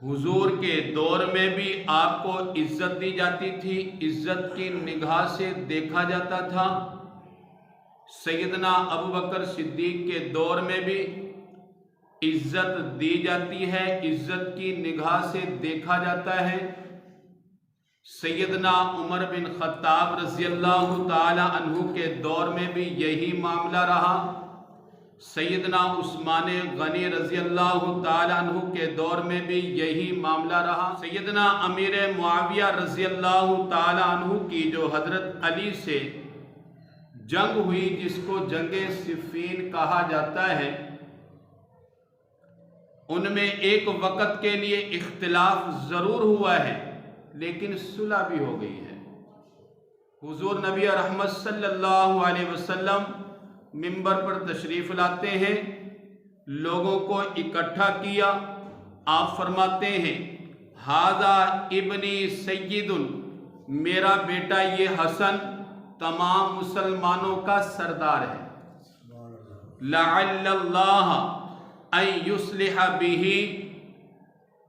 حضور کے دور میں بھی آپ کو عزت دی جاتی تھی، عزت کی نگاہ سے دیکھا جاتا تھا۔ سیدنا ابوبکر صدیق کے دور میں بھی عزت دی جاتی ہے، عزت کی نگاہ سے دیکھا جاتا ہے۔ سیدنا عمر بن خطاب رضی اللہ تعالی عنہ کے دور میں بھی یہی معاملہ رہا۔ سیدنا عثمان غنی رضی اللہ تعالی عنہ کے دور میں بھی یہی معاملہ رہا۔ سیدنا امیر معاویہ رضی اللہ تعالی عنہ کی جو حضرت علی سے جنگ ہوئی، جس کو جنگ صفین کہا جاتا ہے، ان میں ایک وقت کے لیے اختلاف ضرور ہوا ہے لیکن صلح بھی ہو گئی ہے۔ حضور نبی رحمت صلی اللہ علیہ وسلم منبر پر تشریف لاتے ہیں، لوگوں کو اکٹھا کیا، آپ فرماتے ہیں ھذا ابنی سید، میرا بیٹا یہ حسن تمام مسلمانوں کا سردار ہے، لعل اللہ ان یصلح بہ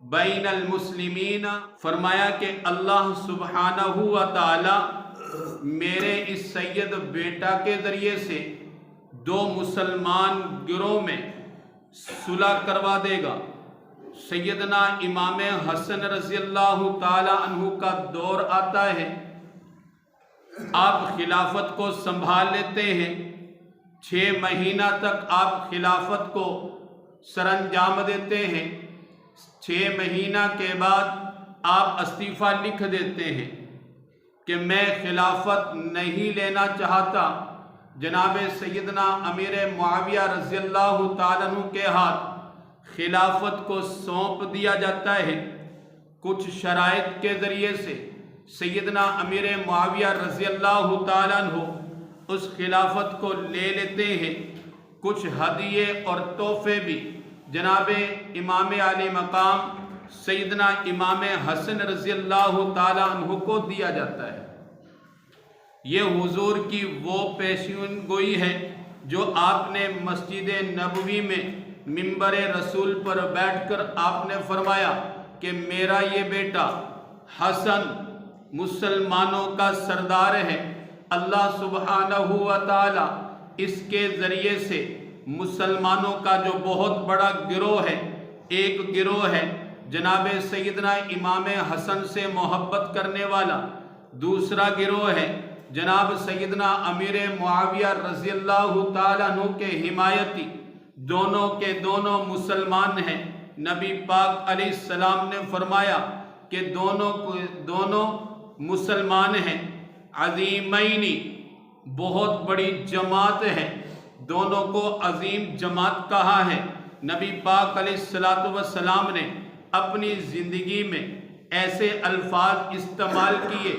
بین المسلمین، فرمایا کہ اللہ سبحانہ و تعالی میرے اس سید بیٹا کے ذریعے سے دو مسلمان گروہ میں صلح کروا دے گا۔ سیدنا امام حسن رضی اللہ تعالی عنہ کا دور آتا ہے، آپ خلافت کو سنبھال لیتے ہیں، 6 مہینہ تک آپ خلافت کو سر انجام دیتے ہیں۔ 6 مہینہ کے بعد آپ استعفیٰ لکھ دیتے ہیں کہ میں خلافت نہیں لینا چاہتا۔ جناب سیدنا امیر معاویہ رضی اللہ تعالیٰ عنہ کے ہاتھ خلافت کو سونپ دیا جاتا ہے۔ کچھ شرائط کے ذریعے سے سیدنا امیر معاویہ رضی اللہ تعالیٰ عنہ اس خلافت کو لے لیتے ہیں۔ کچھ ہدیے اور تحفے بھی جناب امام علی مقام سیدنا امام حسن رضی اللہ تعالیٰ عنہ کو دیا جاتا ہے۔ یہ حضور کی وہ پیشین گوئی ہے جو آپ نے مسجد نبوی میں منبر رسول پر بیٹھ کر آپ نے فرمایا کہ میرا یہ بیٹا حسن مسلمانوں کا سردار ہے، اللہ سبحانہ و تعالی اس کے ذریعے سے مسلمانوں کا جو بہت بڑا گروہ ہے، ایک گروہ ہے جناب سیدنا امام حسن سے محبت کرنے والا، دوسرا گروہ ہے جناب سیدنا امیر معاویہ رضی اللہ تعالیٰ عنہ کے حمایتی، دونوں کے دونوں مسلمان ہیں۔ نبی پاک علیہ السلام نے فرمایا کہ دونوں مسلمان ہیں، عظیمینی، بہت بڑی جماعت ہے، دونوں کو عظیم جماعت کہا ہے۔ نبی پاک علیہ السلام نے اپنی زندگی میں ایسے الفاظ استعمال کیے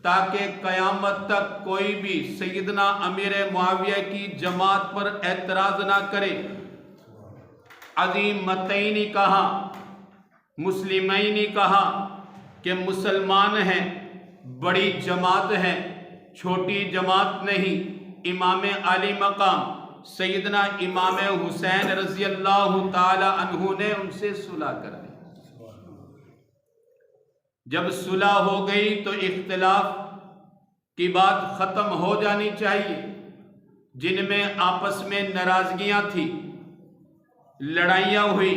تاکہ قیامت تک کوئی بھی سیدنا امیر معاویہ کی جماعت پر اعتراض نہ کرے۔ عظیمتین کہا، مسلمین کہا کہ مسلمان ہیں، بڑی جماعت ہے، چھوٹی جماعت نہیں۔ امام علی مقام سیدنا امام حسین رضی اللہ تعالی عنہ نے ان سے صلح کر دی۔ جب صلح ہو گئی تو اختلاف کی بات ختم ہو جانی چاہیے۔ جن میں آپس میں ناراضگیاں تھیں، لڑائیاں ہوئی،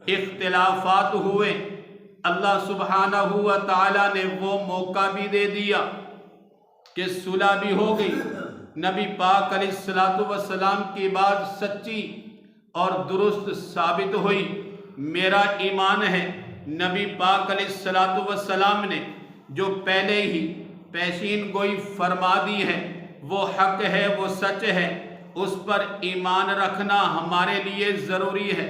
اختلافات ہوئے، اللہ سبحانہ و تعالیٰ نے وہ موقع بھی دے دیا کہ صلح بھی ہو گئی۔ نبی پاک علیہ السلام کی بات سچی اور درست ثابت ہوئی۔ میرا ایمان ہے نبی پاک علیہ السلام نے جو پہلے ہی پیشین گوئی فرما دی ہے وہ حق ہے، وہ سچ ہے، اس پر ایمان رکھنا ہمارے لیے ضروری ہے۔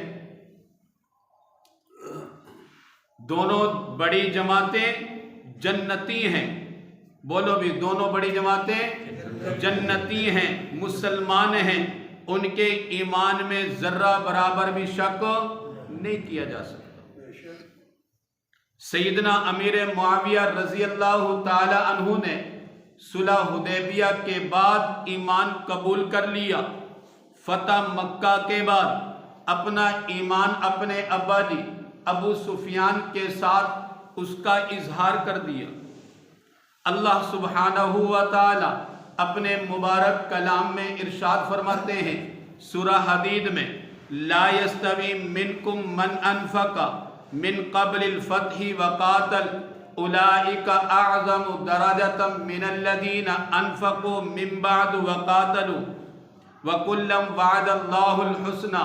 دونوں بڑی جماعتیں جنتی ہیں، بولو بھی، دونوں بڑی جماعتیں جنتی ہیں، مسلمان ہیں، ان کے ایمان میں ذرہ برابر بھی شک نہیں کیا جا سکتا۔ سیدنا امیر معاویہ رضی اللہ تعالی عنہ نے صلح حدیبیہ کے بعد ایمان قبول کر لیا۔ فتح مکہ کے بعد اپنا ایمان اپنے ابا جی ابو سفیان کے ساتھ اس کا اظہار کر دیا۔ اللہ سبحانہ و تعالی اپنے مبارک کلام میں ارشاد فرماتے ہیں سورہ حدید میں، لا یستوی منکم من انفق من قبل الفتح وقاتل اولئک اعظم درجۃ من الذین انفقوا من بعد وقاتلوا وکلا وعد اللہ الحسنى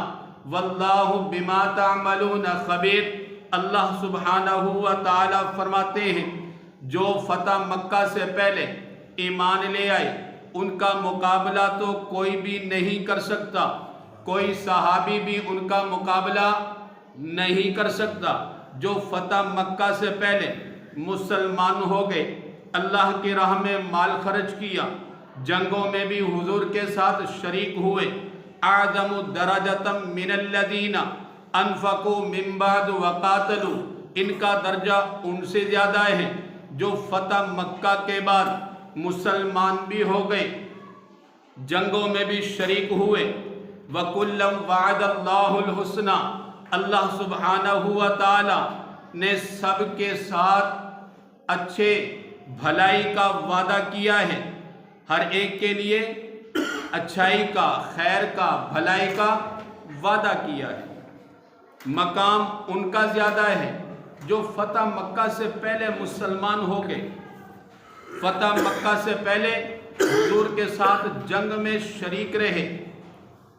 واللہ بما تعملون خبیر۔ اللہ سبحانہ و تعالی فرماتے ہیں جو فتح مکہ سے پہلے ایمان لے آئے ان کا مقابلہ تو کوئی بھی نہیں کر سکتا، کوئی صحابی بھی ان کا مقابلہ نہیں کر سکتا۔ جو فتح مکہ سے پہلے مسلمان ہو گئے، اللہ کی راہ میں مال خرچ کیا، جنگوں میں بھی حضور کے ساتھ شریک ہوئے، اعظم درجۃ من الذین انفقوا من بعد وقاتلوا، ان کا درجہ ان سے زیادہ ہے جو فتح مکہ کے بعد مسلمان بھی ہو گئے، جنگوں میں بھی شریک ہوئے۔ وَكُلًّا وَعَدَ اللَّهُ الْحُسْنَى، اللہ سبحانہ و تعالی نے سب کے ساتھ اچھے بھلائی کا وعدہ کیا ہے، ہر ایک کے لیے اچھائی کا، خیر کا، بھلائی کا وعدہ کیا ہے۔ مقام ان کا زیادہ ہے جو فتح مکہ سے پہلے مسلمان ہو گئے، فتح مکہ سے پہلے حضور کے ساتھ جنگ میں شریک رہے،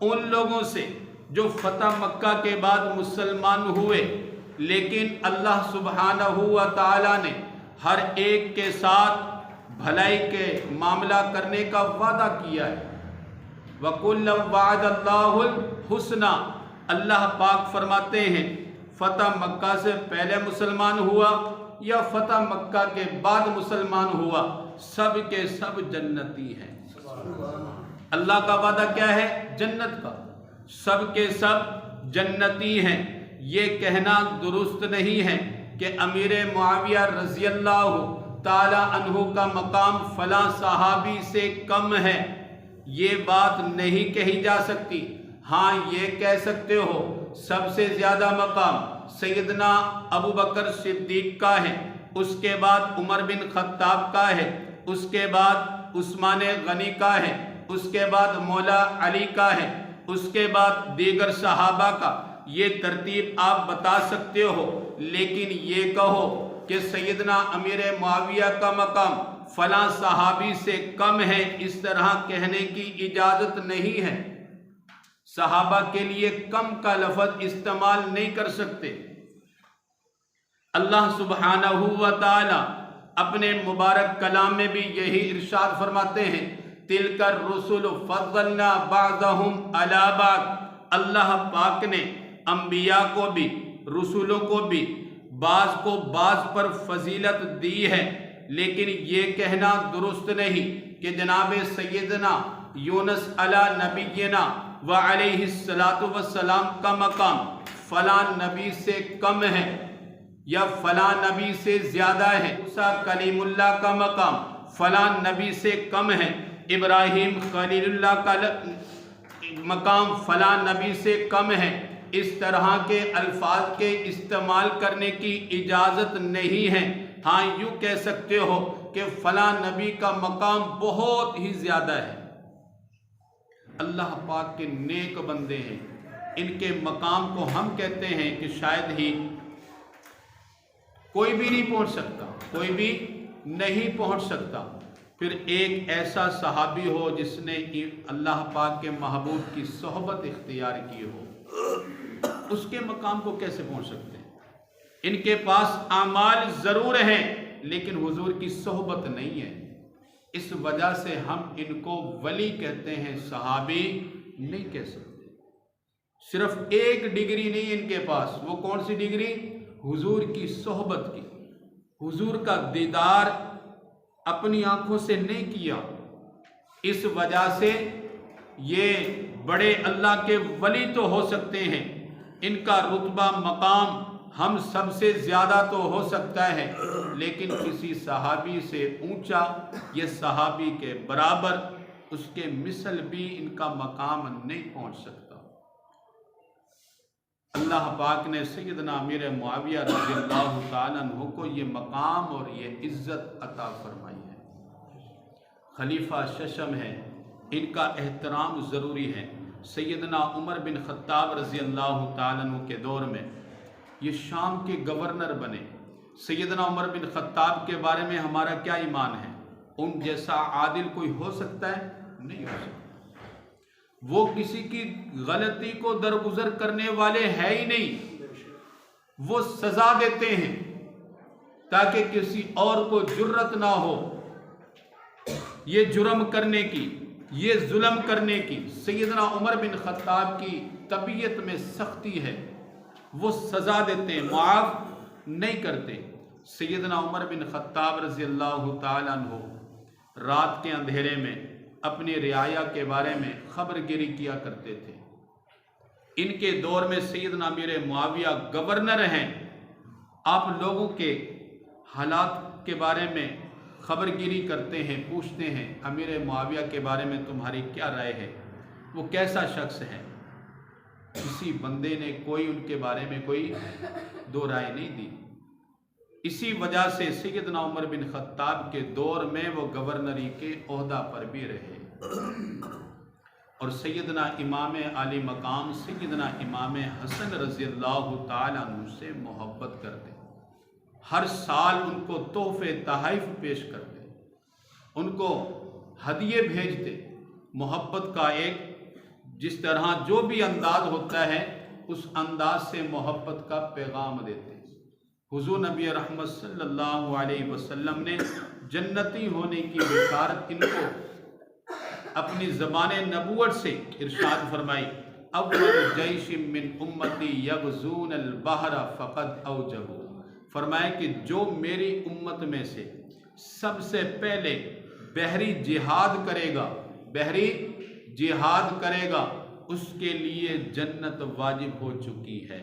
ان لوگوں سے جو فتح مکہ کے بعد مسلمان ہوئے، لیکن اللہ سبحانہ و تعالی نے ہر ایک کے ساتھ بھلائی کے معاملہ کرنے کا وعدہ کیا ہے۔ وَكُلًّا وَعَدَ اللَّهُ الْحُسْنَى، اللہ پاک فرماتے ہیں فتح مکہ سے پہلے مسلمان ہوا یا فتح مکہ کے بعد مسلمان ہوا، سب کے سب جنتی ہیں۔ اللہ کا وعدہ کیا ہے؟ جنت کا، سب کے سب جنتی ہیں۔ یہ کہنا درست نہیں ہے کہ امیر معاویہ رضی اللہ تعالی عنہ کا مقام فلاں صحابی سے کم ہے، یہ بات نہیں کہی جا سکتی۔ ہاں یہ کہہ سکتے ہو سب سے زیادہ مقام سیدنا ابو بکر صدیق کا ہے، اس کے بعد عمر بن خطاب کا ہے، اس کے بعد عثمان غنی کا ہے، اس کے بعد مولا علی کا ہے، اس کے بعد دیگر صحابہ کا، یہ ترتیب آپ بتا سکتے ہو، لیکن یہ کہو کہ سیدنا امیر معاویہ کا مقام فلاں صحابی سے کم ہے، اس طرح کہنے کی اجازت نہیں ہے۔ صحابہ کے لیے کم کا لفظ استعمال نہیں کر سکتے۔ اللہ سبحانہ و تعالی اپنے مبارک کلام میں بھی یہی ارشاد فرماتے ہیں، تِلْكَ الرُّسُلُ فَضَّلْنَا بَعْضَهُمْ عَلَى بَعْضٍ، اللہ پاک نے انبیاء کو بھی، رسولوں کو بھی بعض کو بعض پر فضیلت دی ہے، لیکن یہ کہنا درست نہیں کہ جناب سیدنا یونس علی نبینا وعلیہ السلام کا مقام فلاں نبی سے کم ہے یا فلاں نبی سے زیادہ ہے، موسیٰ کلیم اللہ کا مقام فلاں نبی سے کم ہے، ابراہیم خلیل اللہ کا مقام فلاں نبی سے کم ہے۔ اس طرح کے الفاظ کے استعمال کرنے کی اجازت نہیں ہے۔ ہاں یوں کہہ سکتے ہو کہ فلاں نبی کا مقام بہت ہی زیادہ ہے۔ اللہ پاک کے نیک بندے ہیں، ان کے مقام کو ہم کہتے ہیں کہ شاید ہی کوئی بھی نہیں پہنچ سکتا، کوئی بھی نہیں پہنچ سکتا۔ پھر ایک ایسا صحابی ہو جس نے اللہ پاک کے محبوب کی صحبت اختیار کی ہو، اس کے مقام کو کیسے پہنچ سکتے ہیں؟ ان کے پاس اعمال ضرور ہیں لیکن حضور کی صحبت نہیں ہے، اس وجہ سے ہم ان کو ولی کہتے ہیں، صحابی نہیں کہہ سکتے۔ صرف ایک ڈگری نہیں ان کے پاس، وہ کون سی ڈگری؟ حضور کی صحبت کی، حضور کا دیدار اپنی آنکھوں سے نہیں کیا، اس وجہ سے یہ بڑے اللہ کے ولی تو ہو سکتے ہیں، ان کا رتبہ مقام ہم سب سے زیادہ تو ہو سکتا ہے، لیکن کسی صحابی سے اونچا یہ صحابی کے برابر، اس کے مثل بھی ان کا مقام نہیں پہنچ سکتا۔ اللہ پاک نے سیدنا امیر معاویہ رضی اللہ تعالیٰ عنہ کو یہ مقام اور یہ عزت عطا فرمائی ہے۔ خلیفہ ششم ہے، ان کا احترام ضروری ہے۔ سیدنا عمر بن خطاب رضی اللہ تعالیٰ عنہ کے دور میں یہ شام کے گورنر بنے۔ سیدنا عمر بن خطاب کے بارے میں ہمارا کیا ایمان ہے؟ ان جیسا عادل کوئی ہو سکتا ہے؟ نہیں ہو سکتا۔ وہ کسی کی غلطی کو درگزر کرنے والے ہے ہی نہیں، وہ سزا دیتے ہیں تاکہ کسی اور کو جرت نہ ہو یہ جرم کرنے کی، یہ ظلم کرنے کی۔ سیدنا عمر بن خطاب کی طبیعت میں سختی ہے، وہ سزا دیتے ہیں، معاف نہیں کرتے۔ سیدنا عمر بن خطاب رضی اللہ تعالیٰ عنہ رات کے اندھیرے میں اپنی رعایا کے بارے میں خبر گیری کیا کرتے تھے۔ ان کے دور میں سیدنا امیر معاویہ گورنر ہیں، آپ لوگوں کے حالات کے بارے میں خبر گیری کرتے ہیں، پوچھتے ہیں امیر معاویہ کے بارے میں تمہاری کیا رائے ہے، وہ کیسا شخص ہے؟ کسی بندے نے کوئی ان کے بارے میں کوئی دو رائے نہیں دی۔ اسی وجہ سے سیدنا عمر بن خطاب کے دور میں وہ گورنری کے عہدہ پر بھی رہے، اور سیدنا امام عالی مقام سیدنا امام حسن رضی اللہ تعالیٰ عنہ سے محبت کرتے، ہر سال ان کو تحفے تحائف پیش کرتے، ان کو ہدیے بھیجتے۔ محبت کا ایک جس طرح جو بھی انداز ہوتا ہے اس انداز سے محبت کا پیغام دیتے۔ حضور نبی رحمت صلی اللہ علیہ وسلم نے جنتی ہونے کی بشارت ان کو اپنی زبان نبوت سے ارشاد فرمائی، اول جیش من امتی یغزون البحر فقد اوجبوا، فرمایا کہ جو میری امت میں سے سب سے پہلے بحری جہاد کرے گا، بحری جہاد کرے گا، اس کے لیے جنت واجب ہو چکی ہے،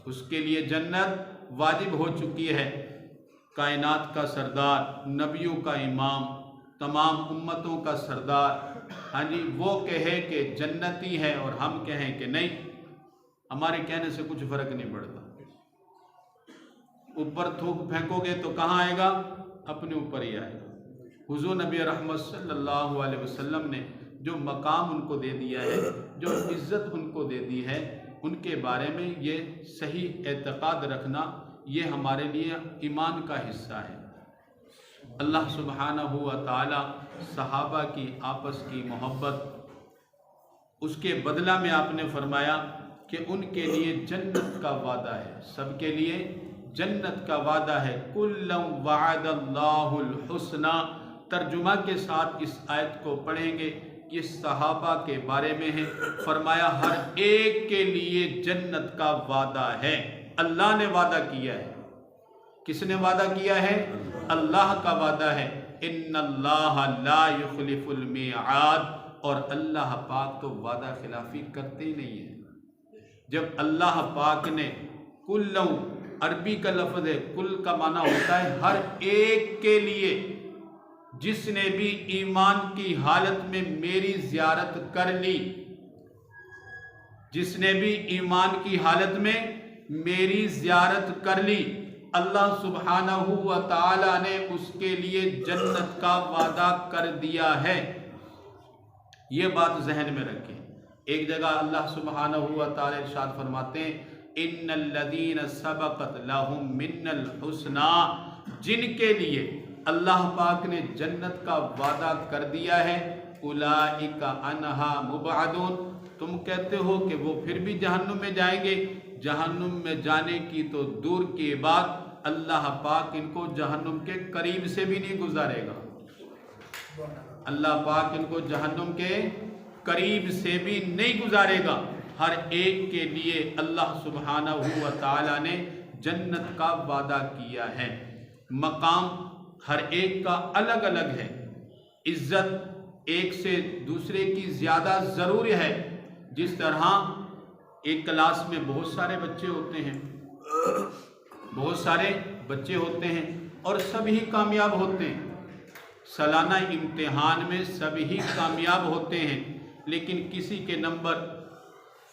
اس کے لیے جنت واجب ہو چکی ہے۔ کائنات کا سردار، نبیوں کا امام، تمام امتوں کا سردار، ہاں جی، وہ کہے کہ جنتی ہے اور ہم کہیں کہ نہیں، ہمارے کہنے سے کچھ فرق نہیں پڑتا۔ اوپر تھوک پھینکو گے تو کہاں آئے گا؟ اپنے اوپر ہی آئے گا۔ حضور نبی رحمت صلی اللہ علیہ وسلم نے جو مقام ان کو دے دیا ہے، جو عزت ان کو دے دی ہے، ان کے بارے میں یہ صحیح اعتقاد رکھنا یہ ہمارے لیے ایمان کا حصہ ہے۔ اللہ سبحانہ و تعالی صحابہ کی آپس کی محبت، اس کے بدلہ میں آپ نے فرمایا کہ ان کے لیے جنت کا وعدہ ہے، سب کے لیے جنت کا وعدہ ہے۔ کُلًّا وَعَدَ اللَّهُ الْحُسْنَى، ترجمہ کے ساتھ اس آیت کو پڑھیں گے، یہ صحابہ کے بارے میں ہے، فرمایا ہر ایک کے لیے جنت کا وعدہ ہے، اللہ نے وعدہ کیا ہے۔ کس نے وعدہ کیا ہے؟ اللہ کا وعدہ ہے۔ ان اللہ لا یخلف المیعاد، اور اللہ پاک تو وعدہ خلافی کرتے ہی نہیں ہے۔ جب اللہ پاک نے کل، عربی کا لفظ ہے، کل کا معنی ہوتا ہے ہر ایک کے لیے، جس نے بھی ایمان کی حالت میں میری زیارت کر لی، جس نے بھی ایمان کی حالت میں میری زیارت کر لی، اللہ سبحانہ و تعالی نے اس کے لیے جنت کا وعدہ کر دیا ہے۔ یہ بات ذہن میں رکھیں۔ ایک جگہ اللہ سبحانہ و تعالی ارشاد فرماتے ہیں، ان الذین سبقت لہم من الحسنى، جن کے لیے اللہ پاک نے جنت کا وعدہ کر دیا ہے، اولئک عنہا مبعدون، تم کہتے ہو کہ وہ پھر بھی جہنم میں جائیں گے، جہنم میں جانے کی تو دور کی بات، اللہ پاک ان کو جہنم کے قریب سے بھی نہیں گزارے گا، اللہ پاک ان کو جہنم کے قریب سے بھی نہیں گزارے گا۔ ہر ایک کے لیے اللہ سبحانہ و تعالی نے جنت کا وعدہ کیا ہے۔ مقام ہر ایک کا الگ الگ ہے، عزت ایک سے دوسرے کی زیادہ ضروری ہے۔ جس طرح ایک کلاس میں بہت سارے بچے ہوتے ہیں، بہت سارے بچے ہوتے ہیں اور سبھی کامیاب ہوتے ہیں، سالانہ امتحان میں سبھی کامیاب ہوتے ہیں، لیکن کسی کے نمبر